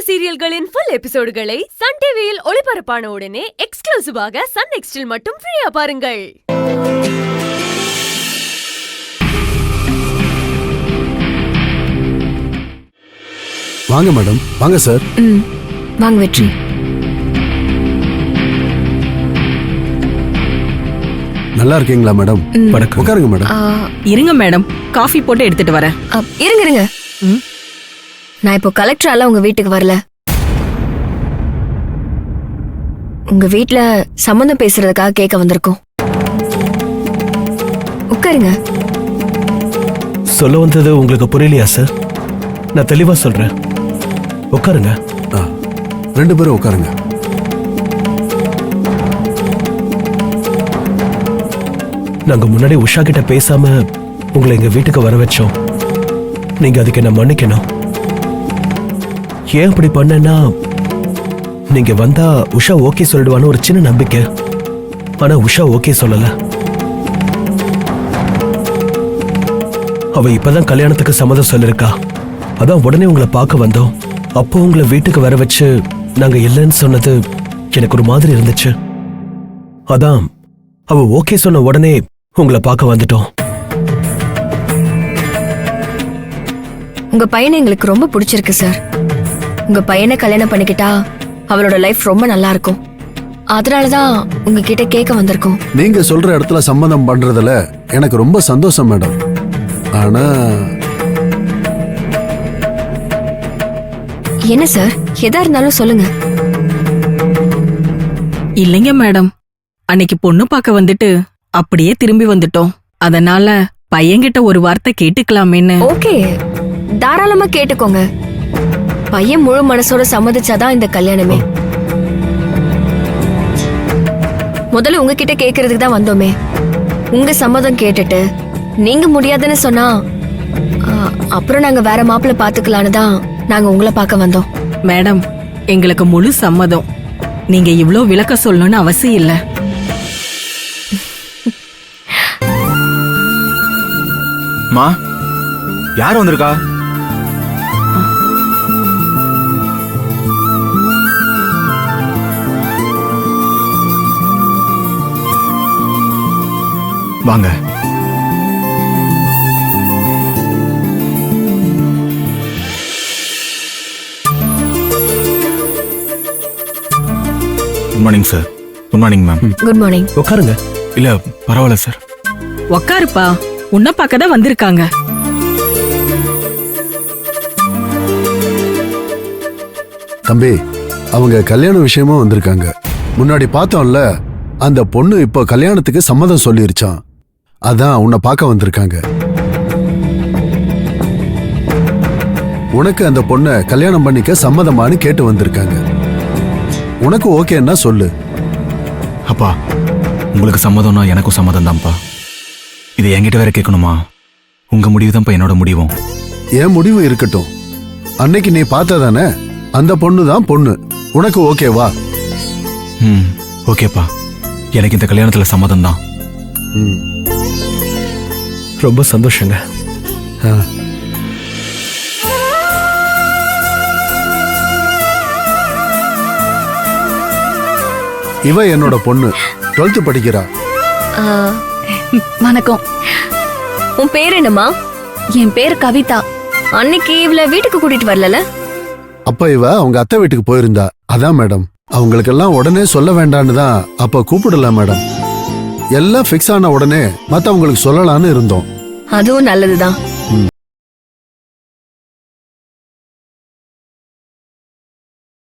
சீரியல்களின் full எபிசோடுகளை Sun டிவியில் ஒளிபரப்பான உடனே எக்ஸ்க்ளூசிவாக சன் நெக்ஸ்டில் மட்டும் ஃப்ரீயா பாருங்கள். வாங்க மேடம். வாங்க சார். வாங்க வெற்றி. நல்லா இருக்கீங்களா மேடம்? உட்காருங்க மேடம். இருங்க மேடம், காஃபி போட்டு எடுத்துட்டு வரேன். இருங்க. நான் இப்போ கலெக்டரால உங்க வீட்டுக்கு வரல. உங்க வீட்ல சம்பந்தம் பேசுறதுக்காக கேட்க வந்திருக்கோம். உட்காருங்க. சொல்ல வந்தது உங்களுக்கு புரியலையா சார்? நான் தெளிவா சொல்றேன். உட்காருங்க. ரெண்டு பேரும் உட்காருங்க. நாங்க முன்னாடி உஷா கிட்ட பேசாம உங்களை எங்க வீட்டுக்கு வர வச்சோம். நீங்க அதுக்கு என்ன மன்னிக்கணும். ஏன் அப்படி பண்ணேன்னா, நீங்க வந்தா உஷா ஓகே சொல்லிடுவான்னு ஒரு சின்ன நம்பிக்கை. ஆனா உஷா ஓகே சொல்லல. அவ இப்பதான் கல்யாணத்துக்கு சம்மதம் சொல்லிருக்கா. அதான் உடனே உங்களை பார்க்க வந்தோம். அப்போ உங்களை வீட்டுக்கு வர வச்சு நாங்க இல்லைன்னு சொன்னது எனக்கு ஒரு மாதிரி இருந்துச்சு. அதான் அவ ஓகே சொன்ன உடனே உங்களை பார்க்க வந்துட்டோம். உங்க பையனை எங்களுக்கு ரொம்ப பிடிச்சிருக்கு சார். உங்க பையனை கல்யாணம் பண்ணிக்கிட்டா அவளோட லைஃப் ரொம்ப நல்லா இருக்கும். அதனாலதான் உங்ககிட்ட கேட்க வந்திருக்கோம். நீங்க சொல்ற இடத்துல சம்மதம் பண்றதுல எனக்கு ரொம்ப சந்தோஷம் மேடம். ஆனா என்ன சார், எதா இருந்தாலும் சொல்லுங்க. இல்லைங்க மேடம், அன்னைக்கு பொண்ணு பார்க்க வந்துட்டு அப்படியே திரும்பி வந்துட்டோம். அதனால பையன்கிட்ட ஒரு வார்த்தை கேட்டுக்கலாமேன்னு. ஓகே, தாராளமா கேட்டுக்கோங்க. பையன் முழு மனசோட சம்மதிச்சாதான் இந்த கல்யாணமே. முதல்ல உங்ககிட்ட கேக்குறதுக்கு தான் வந்தோமே. உங்க சம்மதம் கேட்டுட்டு நீங்க முடியாதுன்னு சொன்னா அப்புறம் நாங்க வேற மாப்பிள்ள பாத்துக்கலான்னு தான் நாங்க உங்களை பார்க்க வந்தோம். மேடம், எங்களுக்கு முழு சம்மதம். நீங்க இவ்ளோ விளக்க சொல்லணும்னு அவசியம் இல்ல. மா, யார் வந்திருக்கா? வாங்க. Good morning sir. Good morning ma'am. Good morning. உட்காருங்க. இல்ல பரவாயில்ல சார். உக்காருப்பா, உன்ன பார்க்க தான் வந்திருக்காங்க. தம்பி, அவங்க கல்யாண விஷயமா வந்திருக்காங்க. முன்னாடி பார்த்தோம்ல, அந்த பொண்ணு இப்போ கல்யாணத்துக்கு சம்மதம் சொல்லிருச்சான். அதான் உன்னை பார்க்க வந்திருக்காங்க. உனக்கு அந்த பொண்ணை கல்யாணம் பண்ணிக்க சம்மதமானு கேட்டு வந்திருக்காங்க. உனக்கு ஓகேன்னா சொல்லு. அப்பா, உங்களுக்கு சம்மதம்னா எனக்கும் சம்மதம் தான்ப்பா. இது என்கிட்ட வேற கேட்கணுமா? உங்க முடிவு தான்ப்பா என்னோட முடிவும். என் முடிவு இருக்கட்டும். அன்னைக்கு நீ பார்த்ததானே, அந்த பொண்ணு தான் பொண்ணு. உனக்கு ஓகேவா? ஓகேப்பா, எனக்கு இந்த கல்யாணத்துல சம்மதம் தான். ரொம்ப சந்தோஷங்க. இவ என்னோட பொண்ணு, 12th படிக்கிறா. வணக்கம். உன் பேர் என்னம்மா? என் பேர் கவிதா. அன்னைக்கு இவள வீட்டுக்கு கூட்டிட்டு வரல. அப்ப இவ அவங்க அத்தை வீட்டுக்கு போயிருந்தா. அதான் மேடம், அவங்களுக்கெல்லாம் உடனே சொல்ல வேண்டான்னு தான் அப்ப கூப்பிடல மேடம். எல்லாம் ஃபிக்ஸ் ஆன உடனே மத்தவங்களுக்கு சொல்லலான்னு இருந்தோம். அதுவும் நல்லதுதான்.